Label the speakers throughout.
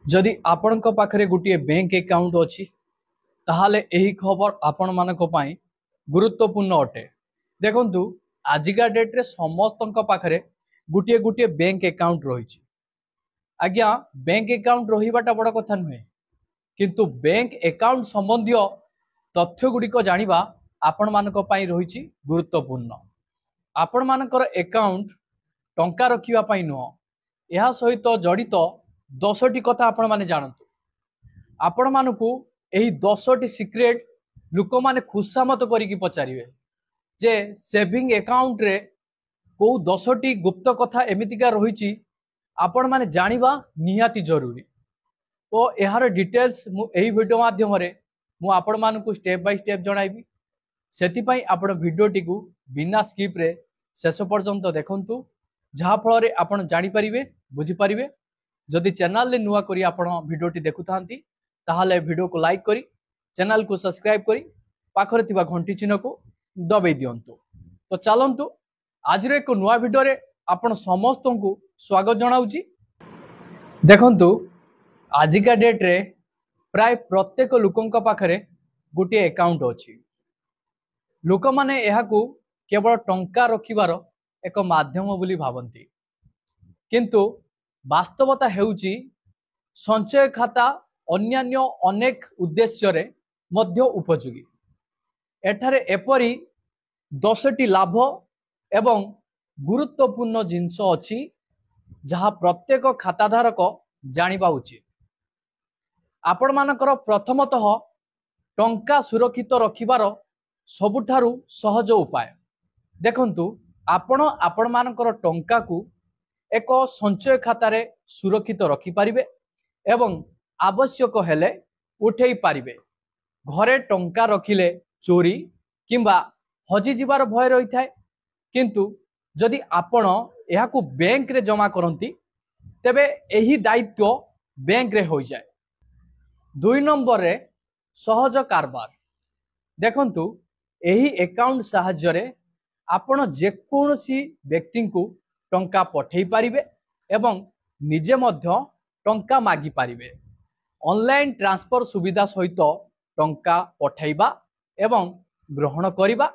Speaker 1: जदि आपण पाखरे गोटे बैंक अकाउंट अच्छी ताहले यही खबर आपण मानक पई गुरुत्वपूर्ण अटे। देखंतु आजिका डेट रे समस्त पाखरे गोटे गोटे बैंक अकाउंट रही। आज्ञा बैंक अकाउंट रहीबाटा बड़ कथा नुहे, किंतु बैंक अकाउंट संबंधी तथ्य गुड़िक जानिबा आपण मानक पई रही गुरुत्वपूर्ण। आपण मानकर अकाउंट टंका रखिबा पई नुह, यह सहित जड़ित 10टी कथा आपण माने जानतु। आपण मानकू एही 10टी सिक्रेट लोक माने खुशामत करिकी पचारिवे जे सेविंग अकाउंट रे को 10टी गुप्त कथा एमितिका रहिछि आपण माने जानिबा निहाती जरूरी। तो यार डिटेल्स मु एही वीडियो माध्यम रे मु आपण मानकू स्टेप बाय स्टेप जणाइबी। सेति पई आपण वीडियोटी को बिना स्किप रे शेष पर्यंत देखंतु, जहा फल रे आपण जानि परिबे बुझि परिबे। जदि चैनल ले नुआ करी आपण वीडियोटी देखुथांती ताहले वीडियो को लाइक करी चैनल को सब्सक्राइब करी पाखरे थिबा घंटी चिन्ह को दबाई दियंतु। तो चलंतु आज रे एक नुआ वीडियो रे आपण समस्त को स्वागत जनाउची। देखंतु आजिका डेट रे प्राय प्रत्येक लोकंक पाखरे गोटे अकाउंट अछि। लोक माने एहाकू केवल टंका रखिबार एक माध्यम बोली भाबंती, किंतु वास्तवता हेउची संचय खाता अन्यान्य अनेक उद्देश्य रे मध्य उपयोगी। एठारे एपरी 10टी लाभ एवं गुरुत्वपूर्ण जिंस अछि जहा प्रत्येक खाताधारक जानिबा उचित। आपण मानकर प्रथमतः टंका सुरक्षित रखिबार सबुठारु सहज उपाय। देखंतु आपण मानकर टंका को एक संचय खातार सुरक्षित रखिपारे एवं आवश्यक हेले उठेई पारिबे। घरे टंका रखिले चोरी किंबा हजि जिबार भय रही थाए, किंतु जदि आपण एहाकू बैंक रे जमा करंती तेबे एही दायित्व बैंक रे हो जाए। 2 नंबर रे सहज कारबार। देखंतु एही अकाउंट साहाय्य रे आपण जेकोसी व्यक्ति को टंका पठेई पारिबे एवं निजे मध्य टंका मागी पारिबे। ऑनलाइन ट्रांसफर सुविधा सहित टंका पठाइबा एवं ग्रहण करिबा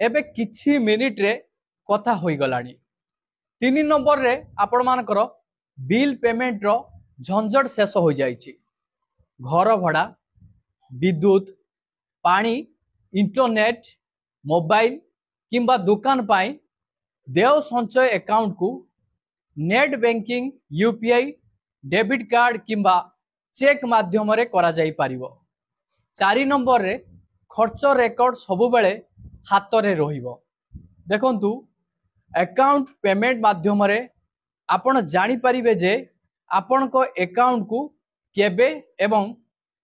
Speaker 1: एबे किछि मिनिट रे कथा होई गलानी। 3 नंबर रे आपण मानकर बिल पेमेंट रो झंझट शेष हो जाइछि। घर भड़ा, विद्युत, पानी, इंटरनेट, मोबाइल किंबा दुकान पाई देव संचय अकाउंट को net banking, UPI, debit card किंबा चेक माध्यम रे करा जाई पारिबो। 4 नंबर रे खर्च रेकर्ड सबु बेले हाथ रे रहिबो। देखंतु अकाउंट पेमेंट माध्यम रे आपण जानि परिबे जे आपण को अकाउंट को केबे एवं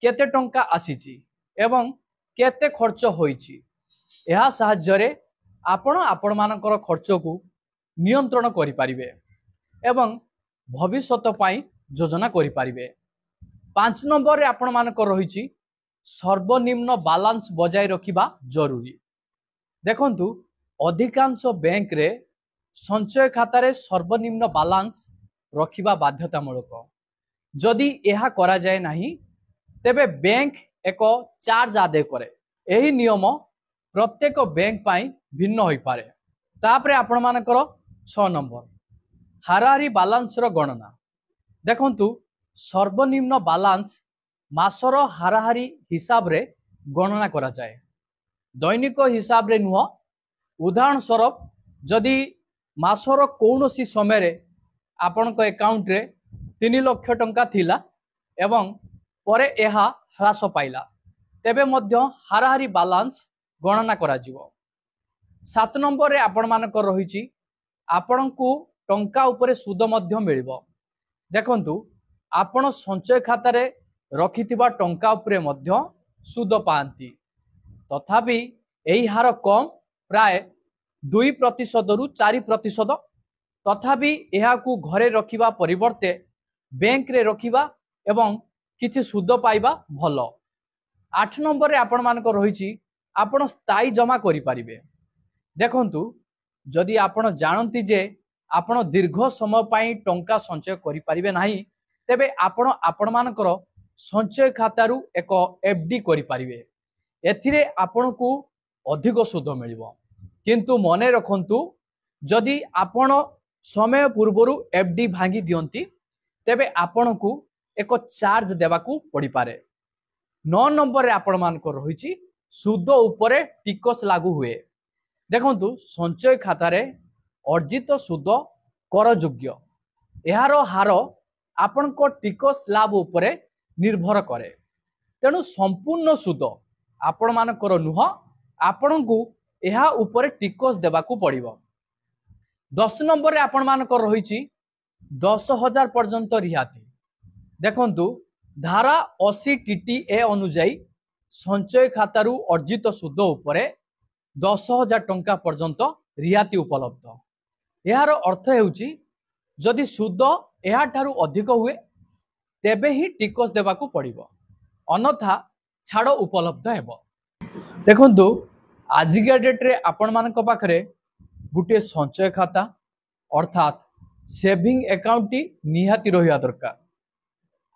Speaker 1: केते टंका आसीची एवं केते खर्च होईची। यह साहाय्य रे आपण मानकर खर्च को नियंत्रण करि परिबे एवं भविष्यत पाई योजना करि परिबे। 5 नंबर रे आपण मानकर रहिछि सर्वनिम्न बैलेंस बजाय रखिबा जरूरी। देखंतु अधिकांश बैंक रे संचय खाता रे सर्वनिम्न बैलेंस रखिबा बाध्यतामूलक। जदि यह करा जाए नहीं तेबे बैंक एक चार्ज आदे करे। एही नियम प्रत्येक बैंक पाई भिन्न होई पारे। तापरे आपण मानकर 6 नंबर हाराहारी बैलेंस रो गणना। देखंतु सर्वनिम्न बैलेंस मासर हाराहारी हिसाब रे गणना करा जाए, दैनिक हिसाब रे नुह। उदाहरण स्वरूप जदि मासर कौनसी समय रे आपण को अकाउंट रे 3 लाख टंका थिला एवं परे एहा ह्रास पाइला तेबे मध्य हाराहारी बैलेंस गणना करा जिवो। 7 नंबर रे आपण मानकर रहिछि आपण को टंका उपरे सुद मध्य मिलिबो। देखंतु आपण संचय खाता रे रखिथिबा टंका उपरे मध्य सुद पांती, तथापि एही हार कम प्राय 2% रु 4%। तथापि एहा को घरे रखिबा परिवर्ते बैंक रे रखिबा एवं किछि सुद पाइबा भलो। 8 नंबर रे आपण मानकर रहिछि आपण स्थायी जमा करि परिबे। देखंतु जदि आपण जानती जे आपण दीर्घ समय पाई टंका संचय करि परिबे नाही तेबे आपण मानकर संचय खातारू एक एफडी करि परिबे। एथिरे आपनकू अधिक सुध मिलिबो। किंतु मने रखंतु जदि आपण समय पूर्वरु एफडी भांगी दियंती तेबे आपनकू एक चार्ज देबाकू पड़ी पारे। 9 नंबर रे आपण मानकर रहिछि सुद उपरे टिकस लागू हुए। देखंतु संचय खातारे अर्जित सुद कर योग्य। एहार हार आपनको टिकस लाभ उपरे निर्भर करे। तेणु संपूर्ण सुद आपण मानकर नुह आपनकू एहा उपरे टिकस देबाकू पड़िबो। 10 नंबर रे आपण मानकर रहिछि 10,000 पर्यंत रिहाती। देखंतु धारा 80 टीटीए अनुଯାयी संचय खातारू अर्जित सुद उपरे 10,000 टंका पर्यंत रिहाती उपलब्ध। यार अर्थ हेउची जदि सुद या ठारू अधिक हुए तेबे ही टिकस देबाकू पड़िबो, अन्यथा छाड़ उपलब्ध हेबो। देखंतु आजिका डेट रे आपण मानक पाखरे गुटे संचय खाता अर्थात सेविंग अकाउंट टी निहाती रहिया दरकार।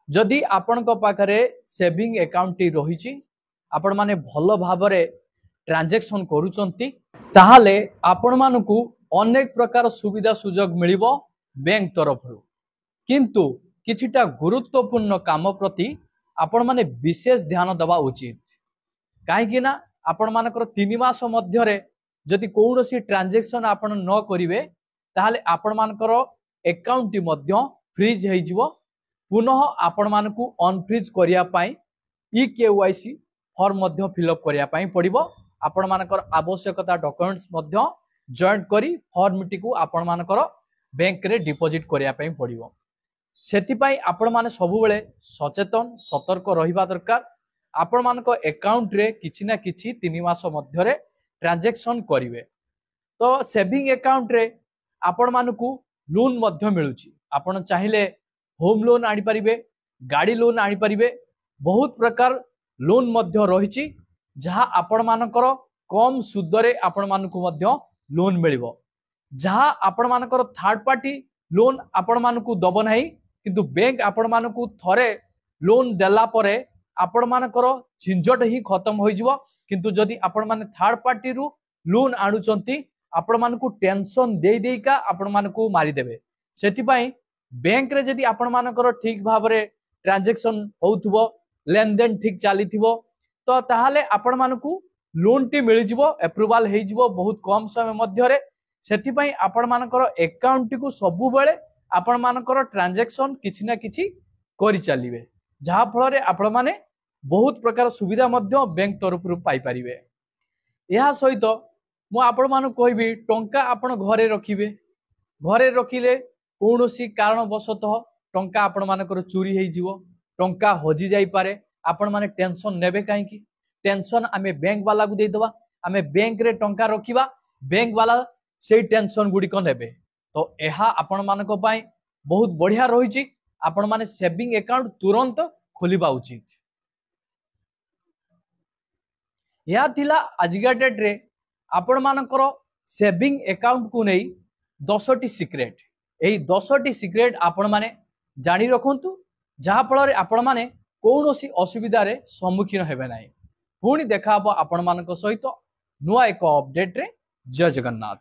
Speaker 1: जदि आपनक पाखरे सेविंग अकाउंट टी रहिछि आपण माने भलो भाबरे ट्रांजैक्शन करूचंती ताहाले आपण मानकू अनेक प्रकार सुविधा सुजोग मिलिबो बैंक तरफरु। किंतु किछिटा गुरुत्वपूर्ण काम प्रति आपण माने विशेष ध्यान दबा उचित। काहेकि ना आपण मानकर 3 मास मध्यरे जदि कौनसी ट्रांजैक्शन आपण न करिवे ताहाले आपण मानकर अकाउंट टी मध्य फ्रीज हेइ जिवो। पुनः आपण मानकू अनफ्रीज करिया पई ईकेवाईसी फॉर्म मध्य फिलअप करिया पई पड़िबो। आपण मानकर आवश्यकता डॉक्यूमेंट्स मध्य जॉइंट करी फॉर्म टी को आपण मानकर बैंक रे डिपॉजिट करिया पई पड़िबो। सेति पई आपण माने सबु बेले सचेतन सतर्क रहिबा दरकार। आपण मानको अकाउंट रे किछि ना किछि 3 मास मध्य रे ट्रांजैक्शन करिवे। तो सेविंग अकाउंट रे आपण मानकू लोन मध्य मिलुची। आपण चाहिले होम लोन आनी परिबे, गाड़ी लोन आनी परिबे, बहुत प्रकार लोन मध्य रहिची जहा आपण मानकर कम सुदरे आपण मानकू मध्य लोन मिलिबो। जहा आपण मानकर थर्ड पार्टी लोन आपण मानकू दबो नाही, किंतु बैंक आपण मानकू थरे लोन देला परे आपण मानकर झिंझट ही खत्म होई जिवो। किंतु जदि आपण माने थर्ड पार्टी रु लोन आनुचंती आपण मानकू टेंशन देई देई का आपण मानकू मारी देबे। सेति पई बैंक रे जदि आपण मानकर ठीक भाबरे ट्रांजैक्शन होउथबो, लेन देन ठीक चालीथिबो, तो ताहाले आपण मानकू लोन टी मिल जिवो, अप्रूवल हेइ जिवो बहुत कम समय मध्य रे। सेति पई आपण मानकर अकाउंट को सबु बेले आपण मानकर ट्रांजैक्शन किछि ना किछि करि चालिबे, जहा फल रे आपण माने बहुत प्रकार सुविधा मध्य बैंक तरफ रु पाई परिबे। या सहित मु आपण मानक कहबी टंका आपण घरे रखिबे। घरे रखिले कौनसी कारणवशतः टंका आपण मानकर चोरी हेइ जिवो, टंका हजि जाई पारे। आपण माने टेंशन नेबे काहे कि टेंशन आमे बैंक वाला को दे दवा, आमे बैंक रे टंका रखिबा, बैंक वाला से टेंशन गुडी को नेबे। तो एहा आपण मानक पई बहुत बढ़िया रहिछि। आपण माने सेविंग अकाउंट तुरंत खोलिबा उचित। या थिला आजिका डेट रे आपण मानकर सेविंग अकाउंट को नहीं 10टी सिक्रेट। एही 10टी सिक्रेट आपण माने जानी रखंतु, जहा फल रे आपण माने कौनसी असुविधा रे सम्मुखीन हेबे नाही। पुणी देखा आपण मानक सहित नुआ एक अपडेट रे। जय जगन्नाथ।